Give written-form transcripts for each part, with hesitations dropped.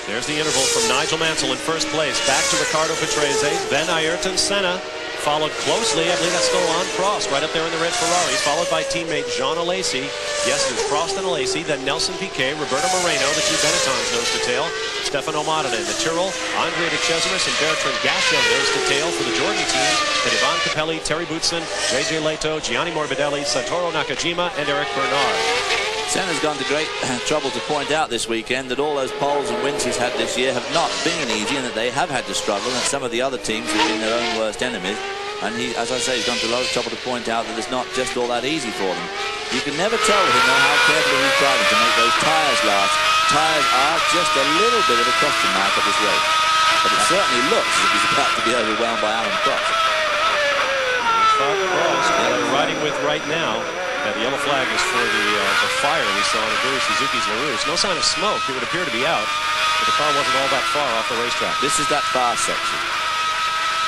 There's the interval from Nigel Mansell in first place. Back to Riccardo Patrese. Then Ayrton Senna. Followed closely, I believe that's still on Prost, right up there in the red Ferrari, followed by teammate Jean Alesi. Yes, there's Prost and Alesi, then Nelson Piquet, Roberto Moreno, the two Benettons nose to tail, Stefano Modena in the Tyrrell, Andre de Cesaris and Bertrand Gachot nose to tail for the Jordan team, then Ivan Capelli, Terry Boutsen, JJ Leto, Gianni Morbidelli, Satoru Nakajima, and Eric Bernard. Senna's gone to great trouble to point out this weekend that all those poles and wins he's had this year have not been easy, and that they have had to struggle, and some of the other teams have been their own worst enemies. And he, as I say, he's gone to a lot of trouble to point out that it's not just all that easy for them. You can never tell with him though how carefully he's driving to make those tyres last. Tyres are just a little bit of a question mark at this race. But it certainly looks as if he's about to be overwhelmed by Alan Prost. Prost, they're riding with right now. The yellow flag is for the fire we saw in Aguri Suzuki's LaRouche. No sign of smoke. It would appear to be out, but the car wasn't all that far off the racetrack. This is that far section.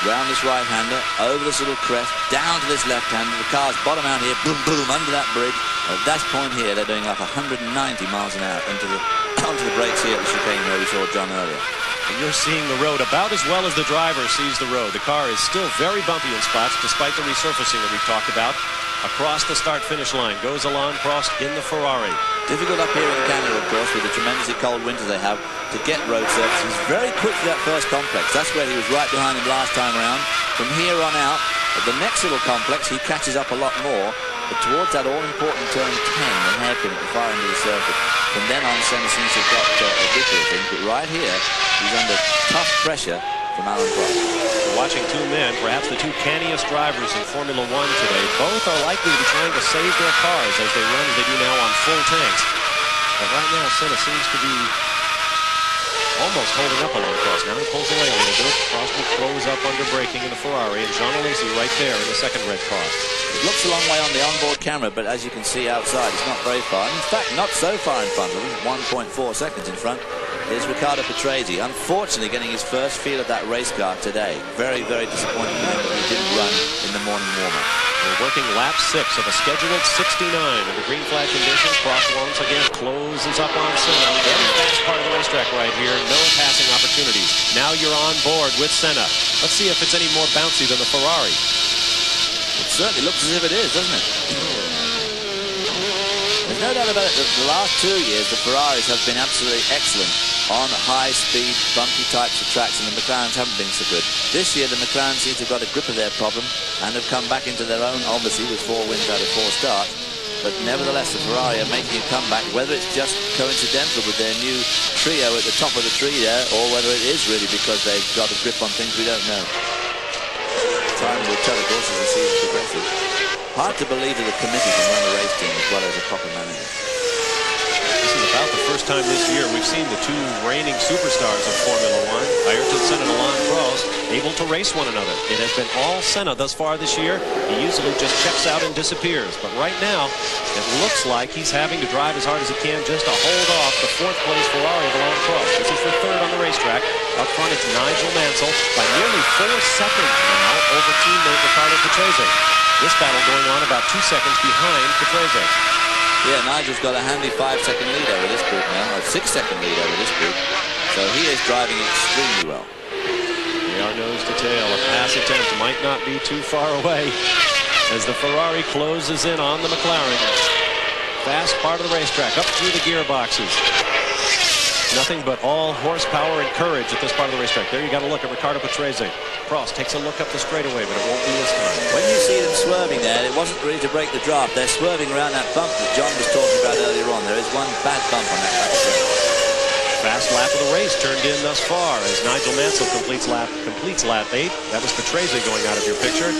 Round this right-hander, over this little crest, down to this left-hander. The cars bottom out here, boom, boom, under that bridge. At that point here, they're doing like 190 miles an hour onto the brakes here at the chicane where we saw John earlier. And you're seeing the road about as well as the driver sees the road. The car is still very bumpy in spots, despite the resurfacing that we've talked about. Across the start-finish line goes Alain Prost in the Ferrari. Difficult up here in Canada, of course, with the tremendously cold winter they have, to get road surface. He's very quick for that first complex. That's where he was right behind him last time around. From here on out, at the next little complex, he catches up a lot more. But towards that all-important turn 10, the hairpin at the far end of the circuit, from then on, Senna seems to have got a grip of things. But right here, he's under tough pressure from Alain Prost. We're watching two men, perhaps the two canniest drivers in Formula One today. Both are likely to be trying to save their cars as they run as they do now on full tanks. But right now, Senna seems to be almost holding up Alain Prost. Now he pulls away a little bit. Prost will close up under braking in the Ferrari, and Jean Alesi right there in the second red car. It looks a long way on the onboard camera, but as you can see outside, it's not very far. In fact, not so far in front of him, 1.4 seconds in front. Is Riccardo Patrese, unfortunately getting his first feel of that race car today. Very, very disappointing that he didn't run in the morning warm-up. We're working lap 6 of a scheduled 69 under green flag conditions. Prost once again closes up on Senna. Very fast part of the racetrack right here. No passing opportunities. Now you're on board with Senna. Let's see if it's any more bouncy than the Ferrari. It certainly looks as if it is, doesn't it? There's no doubt about it that the last 2 years the Ferraris have been absolutely excellent on high-speed, bumpy types of tracks, and the McLarens haven't been so good. This year the McLaren seems to have got a grip of their problem and have come back into their own, obviously, with 4 wins out of 4 starts. But nevertheless, the Ferrari are making a comeback, whether it's just coincidental with their new trio at the top of the tree there, or whether it is really because they've got a grip on things we don't know. Time will tell, of course, as the season progresses. Hard to believe that a committee can run a race team as well as a proper manager. This is about the first time this year we've seen the two reigning superstars of Formula One, Ayrton Senna and Alain Prost, able to race one another. It has been all Senna thus far this year. He usually just checks out and disappears. But right now, it looks like he's having to drive as hard as he can just to hold off the 4th place Ferrari of Alain Prost. This is for 3rd on the racetrack. Up front, it's Nigel Mansell by nearly 4 seconds now over teammate Riccardo Patrese. This battle going on about 2 seconds behind Patrese. Yeah, Nigel's got a handy 5-second lead over this group now, or 6-second lead over this group. So he is driving extremely well. They are nose to tail. A pass attempt might not be too far away as the Ferrari closes in on the McLaren. Fast part of the racetrack, up through the gearboxes. Nothing but all horsepower and courage at this part of the racetrack. There you got to look at Riccardo Patrese. Prost takes a look up the straightaway, but it won't be this time. When you see them swerving there, it wasn't really to break the draft. They're swerving around that bump that John was talking about earlier on. There is one bad bump on that back straight. Fast lap of the race turned in thus far as Nigel Mansell completes lap 8. That was Patrese going out of your picture.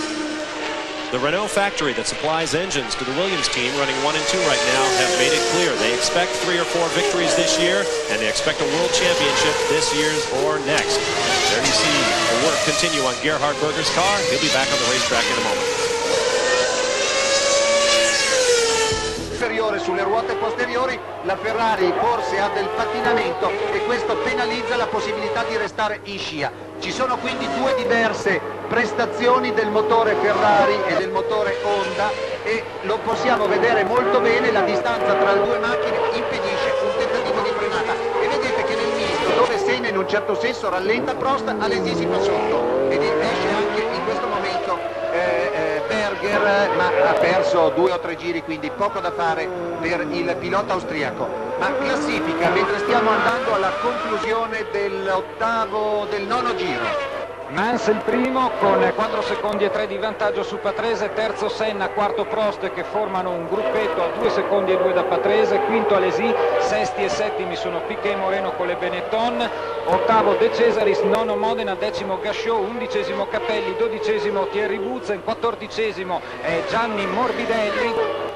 The Renault factory that supplies engines to the Williams team, running 1 and 2 right now, have made it clear they expect 3 or 4 victories this year, and they expect a world championship this year or next. There you see the work continue on Gerhard Berger's car. He'll be back on the racetrack in a moment. Inferiore sulle ruote posteriori, la Ferrari forse ha del pattinamento e questo penalizza la possibilità di restare in scia. Ci sono quindi 2 diverse prestazioni del motore Ferrari e del motore Honda e lo possiamo vedere molto bene, la distanza tra le 2 macchine impedisce un tentativo di frenata e vedete che nel misto dove in un certo senso rallenta Prost, Alesi si fa sotto ed esce anche in questo momento Berger, ma ha perso 2 o 3 giri, quindi poco da fare per il pilota austriaco. Ma classifica, mentre stiamo andando alla conclusione del nono giro. Mansell il primo con 4 secondi e 3 di vantaggio su Patrese, terzo Senna, quarto Prost che formano un gruppetto a 2 secondi e 2 da Patrese, quinto Alesi, sesti e settimi sono Piquet e Moreno con le Benetton, ottavo De Cesaris, nono Modena, decimo Gasciot, undicesimo Capelli, dodicesimo Thierry Buzen, quattordicesimo Gianni Morbidelli.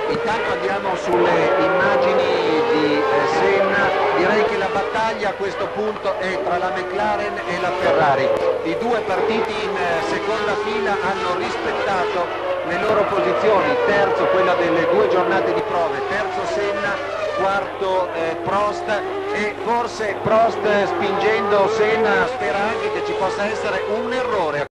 Intanto andiamo sulle immagini di Senna. Direi che la battaglia a questo punto è tra la McLaren e la Ferrari. I due partiti in seconda fila hanno rispettato le loro posizioni, terzo quella delle 2 giornate di prove, terzo Senna, quarto Prost, e forse Prost spingendo Senna spera anche che ci possa essere un errore